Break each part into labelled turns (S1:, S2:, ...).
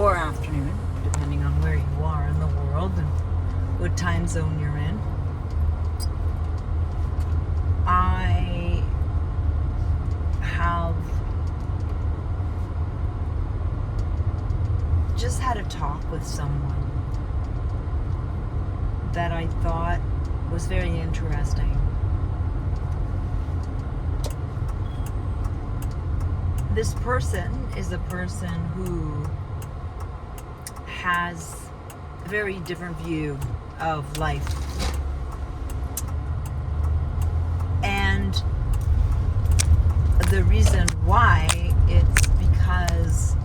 S1: or afternoon, depending on where you are in the world and what time zone you're in. I have just had a talk with someone that I thought was very interesting. This person is a person who has a very different view of life. And the reason why, it's because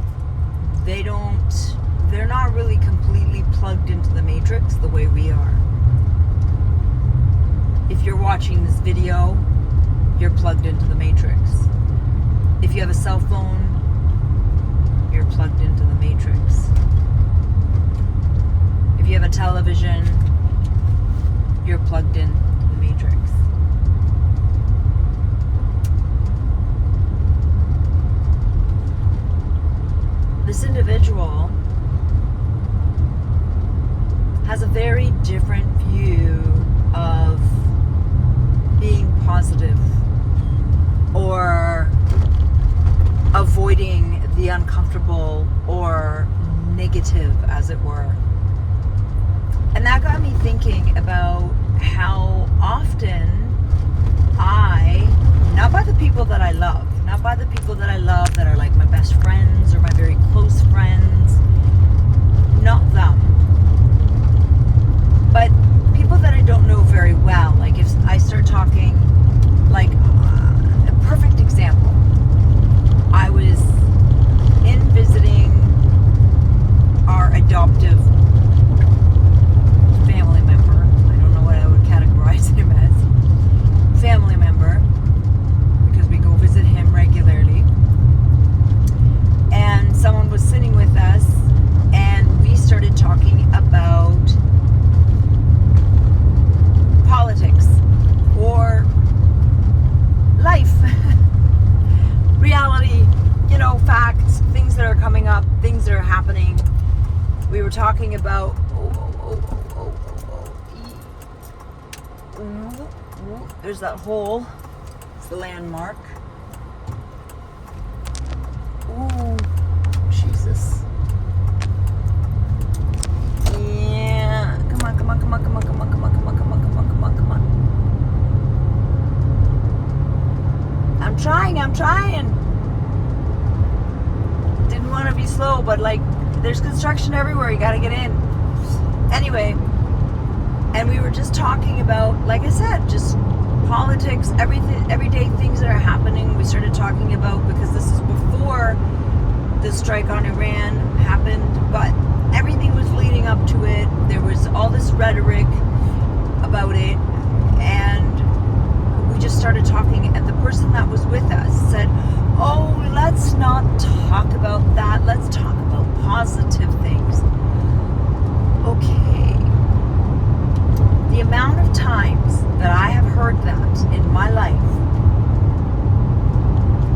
S1: they're not really completely plugged into the matrix the way we are. If you're watching this video, you're plugged into the matrix. If you have a cell phone, you're plugged into the matrix. If you have a television, you're plugged into the matrix. This individual has a very different view of being positive or avoiding the uncomfortable or negative, as it were. And that got me thinking about how often not by the people that I love that are like my best friends or my very close friends, not them, but people that I don't know very well. Like if I start talking, like a perfect example, I was in visiting our adoptive family member. I don't know what I would categorize him as. Family member, because we go visit him regularly. And someone was sitting with us, and we started talking about politics or life. Reality, facts, things that are coming up, things that are happening. We were talking about there's that hole. It's the landmark. Ooh, Jesus. Yeah, come on. I'm trying. Didn't want to be slow, but there's construction everywhere. You gotta get in. Anyway, and we were just talking about, like I said, just politics, everything, everyday things that are happening. We started talking about, because this is before the strike on Iran happened, but everything was leading up to it. There was all this rhetoric about it, and we just started talking, and the person that was with us said, oh, let's not talk about that. Let's talk about positive things. Okay. The amount of times that I have heard that in my life,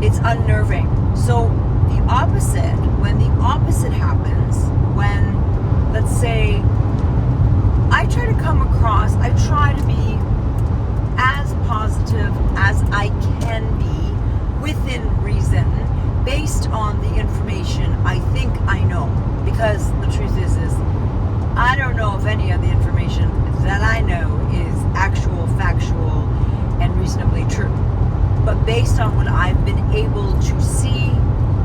S1: it's unnerving. So the opposite, when the opposite happens, when, let's say, I try to be as positive as I can be within reason, based on the information I think I know. Because the truth is I don't know if any of the information that I know is actual, factual, and reasonably true. But based on what I've been able to see,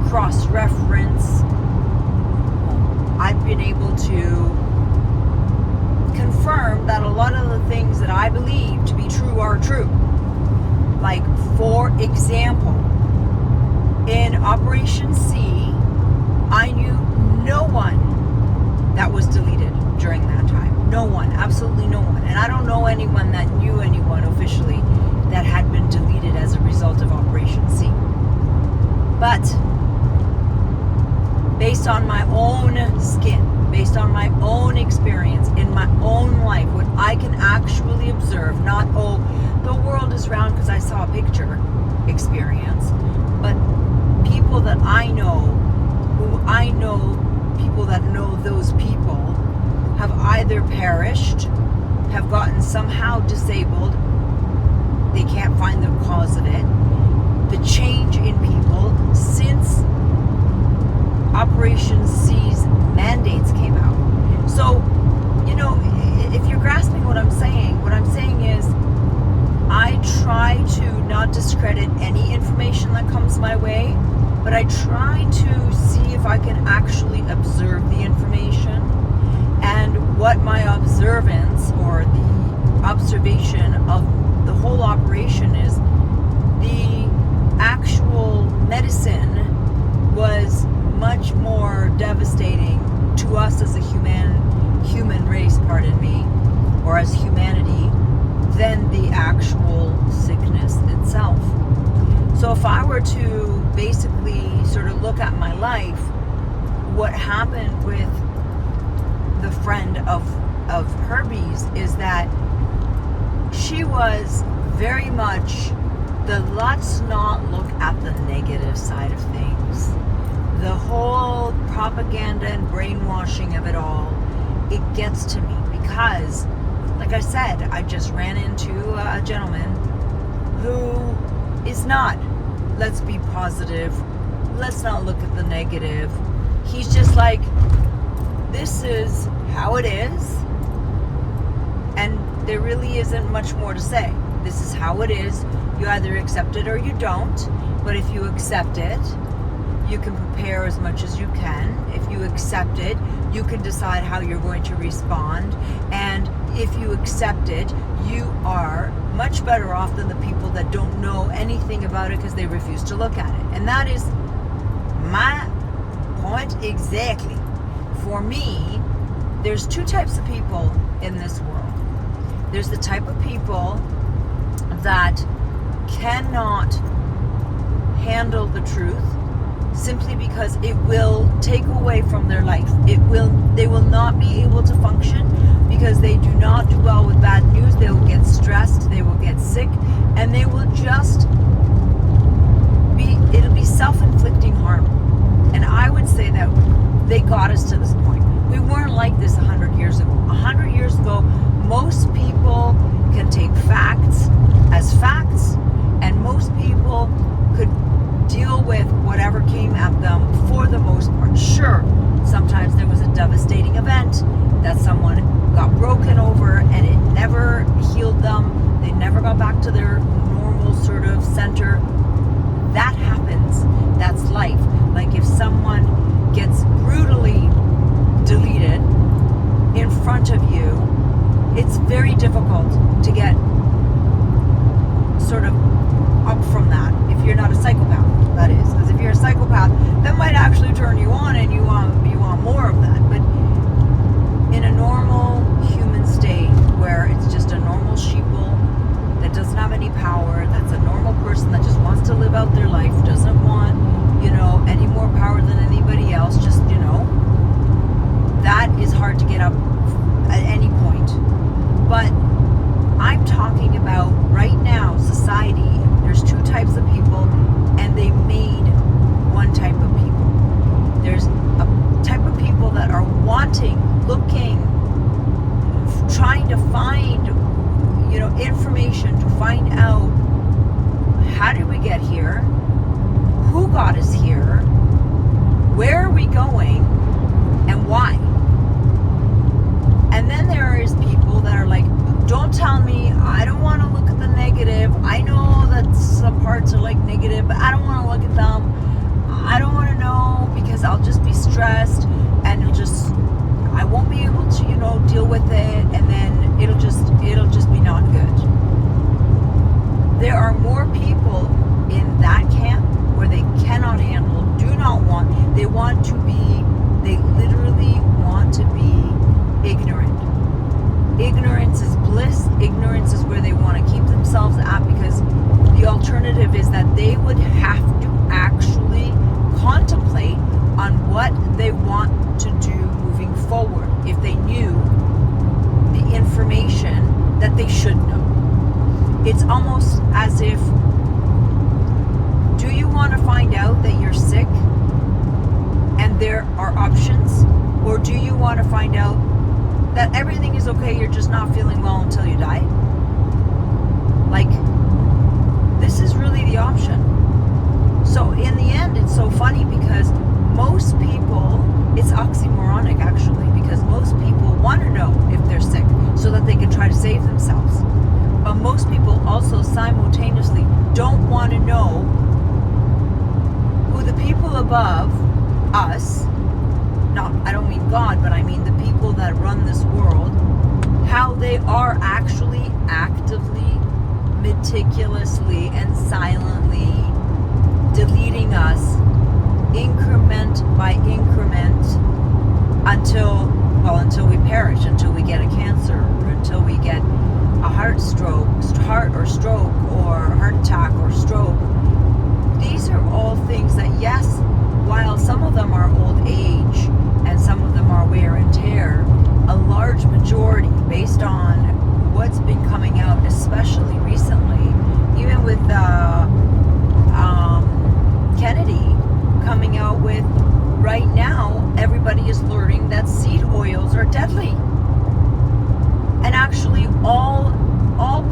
S1: cross-reference, I've been able to confirm that a lot of the things that I believe to be true are true. Like, for example, in Operation C, I knew no one that was deleted during that time. No one, absolutely no one. And I don't know anyone that knew anyone officially that had been deleted as a result of Operation C. But based on my own skin, based on my own experience in my own life, what I can actually observe, not, oh, the world is round because I saw a picture experience, but people that I know, who I know, people people that know those people have either perished, have gotten somehow disabled, they can't find the cause of it. The change in people since Operation C's mandates came out. So, if you're grasping what I'm saying is I try to not discredit any information that comes my way, but I try to see if I can actually observe the information, and what my observance or the observation of the whole operation is the actual medicine was much more devastating to us as a human race, pardon me, or as humanity, than the actual sickness itself. So if I were to basically sort of look at my life, what happened with the friend of Herbie's is that she was very much the let's not look at the negative side of things. The whole propaganda and brainwashing of it all, it gets to me because, like I said, I just ran into a gentleman who is not, let's be positive, let's not look at the negative. He's just like, this is how it is, and there really isn't much more to say. This is how it is. You either accept it or you don't, but if you accept it, you can prepare as much as you can. If you accept it, you can decide how you're going to respond. And if you accept it, you are much better off than the people that don't know anything about it because they refuse to look at it. And that is my point exactly. For me, there's two types of people in this world. There's the type of people that cannot handle the truth simply because it will take away from their life. They will not be able to function because they do not do well with bad news. They will get stressed, they will get sick, and they will just it'll be self-inflicting harm. And I would say that they got us to this point. We weren't like this 100 years ago. 100 years ago, most people can take facts as facts, and most people could deal with whatever came at them for the most part. Sure, sometimes there was a devastating event that someone got broken over and it never healed them. They never got back to their normal sort of center. That happens. That's life. Like if someone gets brutally deleted in front of you, it's very difficult to get sort of up from that if you're not a psychopath, that is. Because if you're a psychopath, that might actually turn you on and you want more of that. But in a normal human state where it's just a normal sheeple that doesn't have any power, that's a normal person that just wants to live out their life, doesn't want, any more power than anybody else, just, that is hard to get up at any point. But I'm talking about right now, society, there's two types of people, and they made one type of people. There's a type of people that are wanting, looking, trying to find, information to find out how did we get here, who got us here, where are we going, and why. And then there is people that are like, don't tell me, I don't want to look at the negative. I know that some parts are like negative, but I don't want to look at them. I don't want to know because I'll just be stressed and I won't be able to, deal with it, and then it'll just be not good. There are more people in that camp where they cannot handle, do not want, they literally want to be ignorant. Ignorance is bliss. Ignorance is where they want to keep themselves at, because the alternative is that they would have to actually contemplate on what they want to do moving forward if they knew the information that they should know. It's almost as if, do you want to find out that you're sick and there are options? Or do you want to find out that everything is okay, you're just not feeling well until you die? Like, this is really the option. So in the end, it's so funny because most people, it's oxymoronic actually, because most people want to know if they're sick so that they can try to save themselves. But most people also simultaneously don't want to know who the people above us, not, I don't mean God, but I mean the people that run this world, how they are actually actively, meticulously, and silently deleting us increment by increment until we perish, until we get a cancer, until we get a heart or heart attack or stroke. These are all things that, yes, while some of them are old age and some of them are wear and tear, a large majority, based on what's been coming out, especially recently, even with Kennedy coming out with, right now, everybody is learning that seed oils are deadly. And actually, all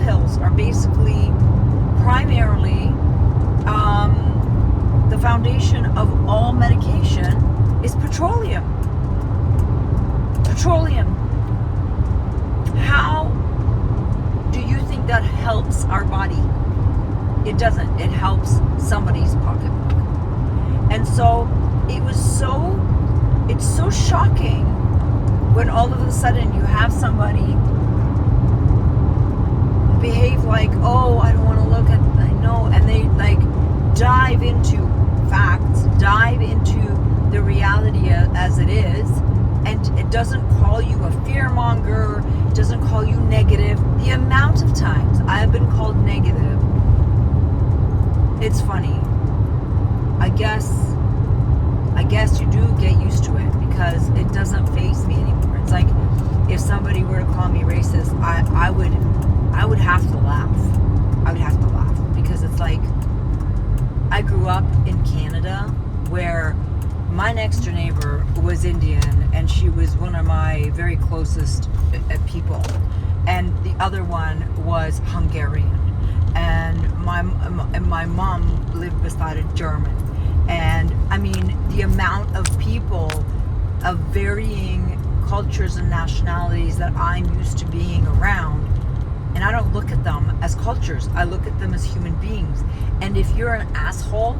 S1: pills are basically, primarily, the foundation of all medication is petroleum. Petroleum. How do you think that helps our body? It doesn't. It helps somebody's pocketbook. And so it's so shocking when all of a sudden you have somebody behave like, oh, I don't want to look at, I know, and they like dive into facts, dive into the reality as it is, and it doesn't call you a fearmonger, it doesn't call you negative. The amount of times I have been called negative, it's funny. I guess you do get used to it because it doesn't faze me anymore. It's like if somebody were to call me racist, I would have to laugh. I would have to laugh because it's like I grew up in Canada where my next door neighbor was Indian and she was one of my very closest people, and the other one was Hungarian, and my mom lived beside a German. And I mean, the amount of people of varying cultures and nationalities that I'm used to being around, and I don't look at them as cultures, I look at them as human beings. And if you're an asshole,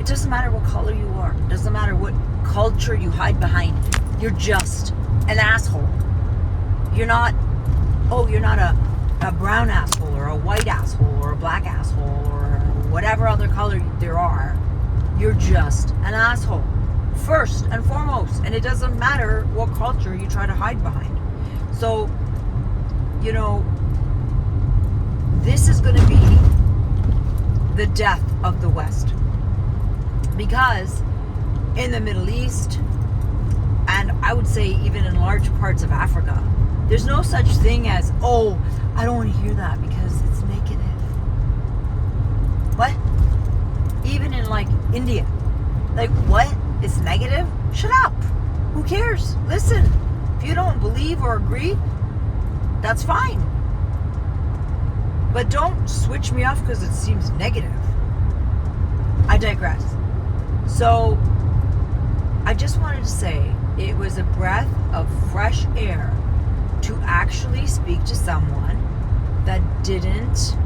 S1: it doesn't matter what color you are, it doesn't matter what culture you hide behind, you're just an asshole. You're not a brown asshole or a white asshole or a black asshole or whatever other color there are. You're just an asshole, first and foremost. And it doesn't matter what culture you try to hide behind. So, you know, this is going to be the death of the West. Because in the Middle East, and I would say even in large parts of Africa, there's no such thing as, oh, I don't want to hear that because it's negative. What? Even in like India, like what? It's negative? Shut up. Who cares? Listen, if you don't believe or agree, that's fine. But don't switch me off because it seems negative. I digress. So, I just wanted to say it was a breath of fresh air to actually speak to someone that didn't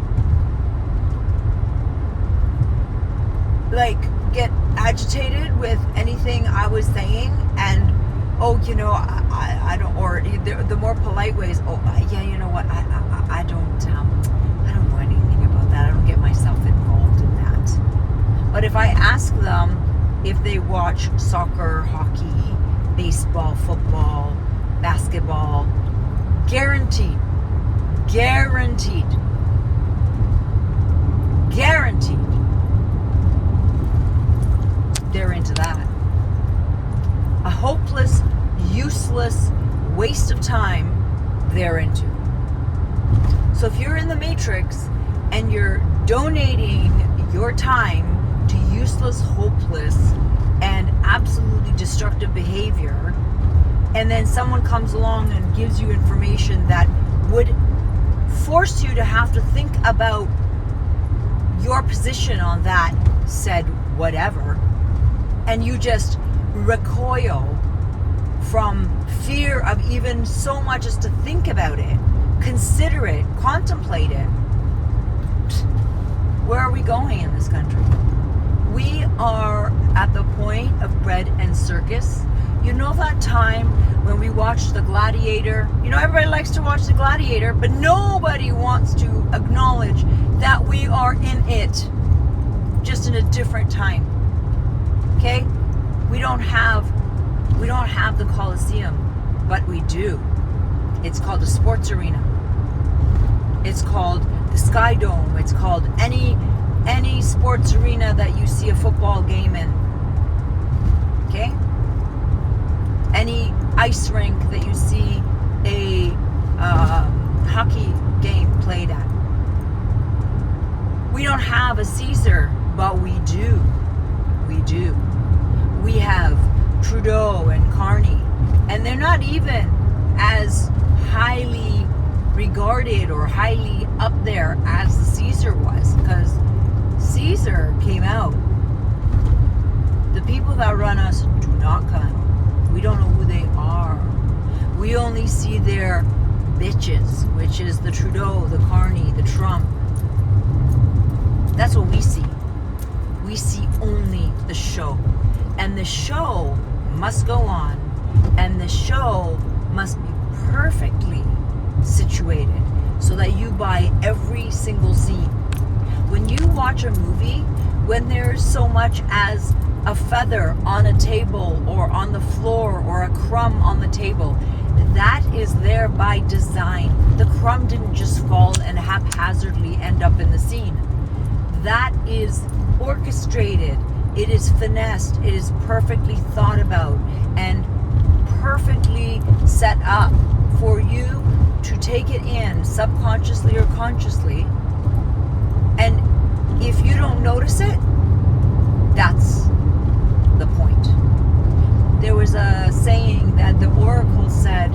S1: like get agitated with anything I was saying, and oh, you know, I don't, or the more polite ways, oh yeah, you know what, I don't know anything about that, I don't get myself involved in that. But if I ask them if they watch soccer, hockey, baseball, football, basketball, guaranteed they're into that. A hopeless, useless waste of time they're into. So if you're in the Matrix and you're donating your time to useless, hopeless, and absolutely destructive behavior, and then someone comes along and gives you information that would force you to have to think about your position on that said whatever, and you just recoil from fear of even so much as to think about it, consider it, contemplate it. Where are we going in this country? We are at the point of bread and circus. You know that time when we watched The Gladiator? You know, everybody likes to watch The Gladiator, but nobody wants to acknowledge that we are in it, just in a different time. Okay? We don't have the Coliseum, but we do. It's called the sports arena. It's called the Sky Dome. It's called any sports arena that you see a football game in. Okay? Any ice rink that you see a hockey game played at. We don't have a Caesar, but we do. We do. We have Trudeau and Carney, and they're not even as highly regarded or highly up there as the Caesar was, because Caesar came out. The people that run us do not come out. We don't know who they are. We only see their bitches, which is the Trudeau, the Carney, the Trump. That's what we see. We see only the show. And the show must go on. And the show must be perfectly situated so that you buy every single scene. When you watch a movie, when there's so much as a feather on a table or on the floor or a crumb on the table, that is there by design. The crumb didn't just fall and haphazardly end up in the scene. That is orchestrated. It is finessed. It is perfectly thought about and perfectly set up for you to take it in subconsciously or consciously. And if you don't notice it, that's the point. There was a saying that the Oracle said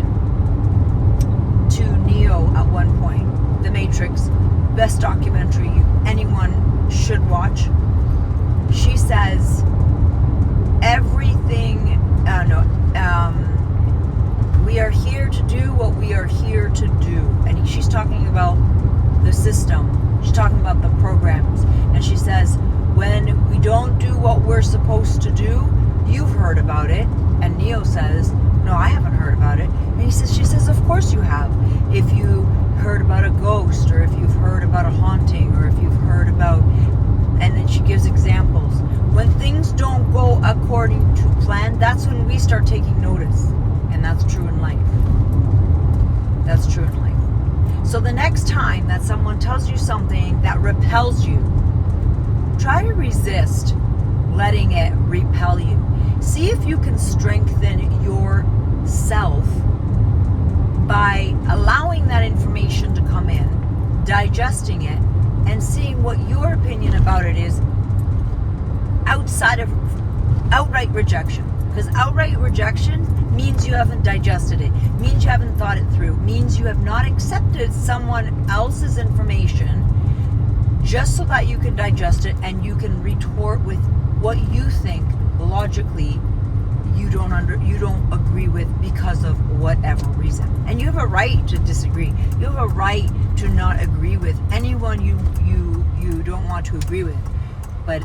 S1: to Neo at one point, The Matrix, best documentary anyone should watch. She says everything, we are here to do what we are here to do. And she's talking about the system. She's talking about the programs. And she says, when we don't do what we're supposed to do, you've heard about it. And Neo says, no, I haven't heard about it. And she says, of course you have. If you heard about a ghost, or if you've heard about a haunting, or if you've heard about, and then she gives examples. When things don't go according to plan, that's when we start taking notice. And that's true in life. That's true in life. So the next time that someone tells you something that repels you, try to resist letting it repel you. See if you can strengthen yourself by allowing that information to come in, digesting it, and seeing what your opinion about it is outside of outright rejection. Because outright rejection means you haven't digested it, means you haven't thought it through, means you have not accepted someone else's information just so that you can digest it and you can retort with what you think logically you don't agree with because of whatever reason. And you have a right to disagree. You have a right to not agree with anyone you don't want to agree with. But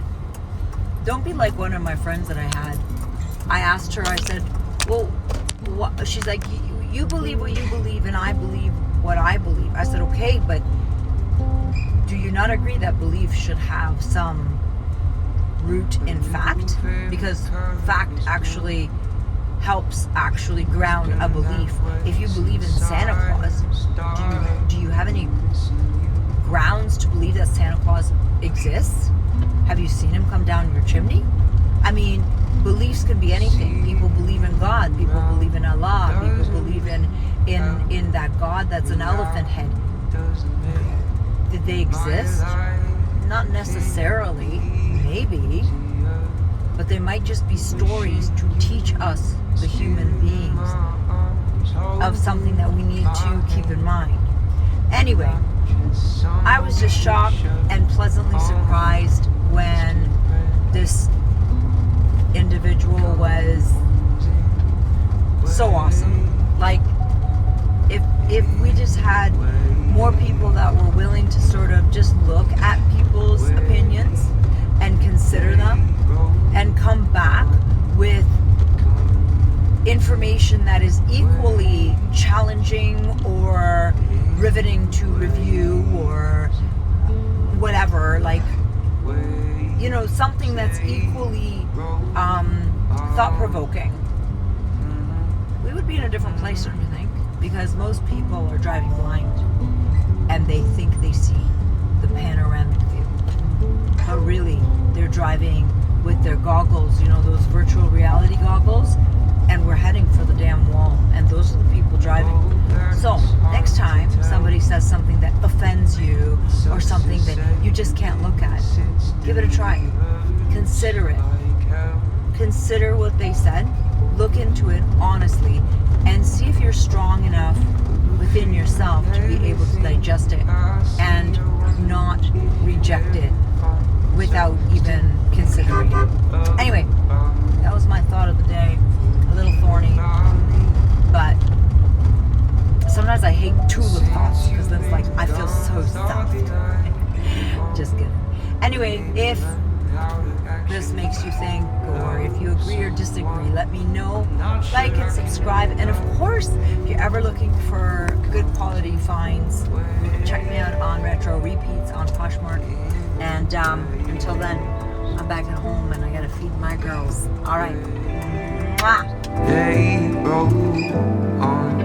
S1: don't be like one of my friends that I had. I asked her, I said, well, what? She's like, you believe what you believe and I believe what I believe. I said, okay, but do you not agree that belief should have some root in fact? Because fact actually helps actually ground a belief. If you believe in Santa Claus, do you have any grounds to believe that Santa Claus exists? Have you seen him come down your chimney? I mean, beliefs can be anything. People believe in God. People believe in Allah. People believe in that God that's an elephant head. Did they exist? Not necessarily. Maybe. but they might just be stories to teach us, the human beings, of something that we need to keep in mind. Anyway, I was just shocked and pleasantly surprised when this individual was so awesome. Like, if we just had more people that were willing to sort of just look at people's opinions and consider them and come back with information that is equally challenging or riveting to review or whatever, like, you know, something that's equally thought-provoking, we would be in a different place, don't you think? Because most people are driving blind and they think they see the panoramic view, but really they're driving with their goggles, you know, those virtual reality goggles, and we're heading for the damn wall, and those are the people driving. So next time somebody says something that offends you or something that you just can't look at, give it a try. Consider it. Consider what they said. Look into it honestly and see if you're strong enough within yourself to be able to digest it and not reject it without even considering it. Anyway, that was my thought of the day. A little thorny, but sometimes I hate tulip thoughts because then it's like I feel so soft. Just kidding. Anyway, if this makes you think, or if you agree or disagree, let me know. Like and subscribe, and of course, if you're ever looking for good quality finds, you can check me out on Retro Repeats on Poshmark. And until then, I'm back at home and I gotta feed my girls. All right. Mwah.
S2: They roll on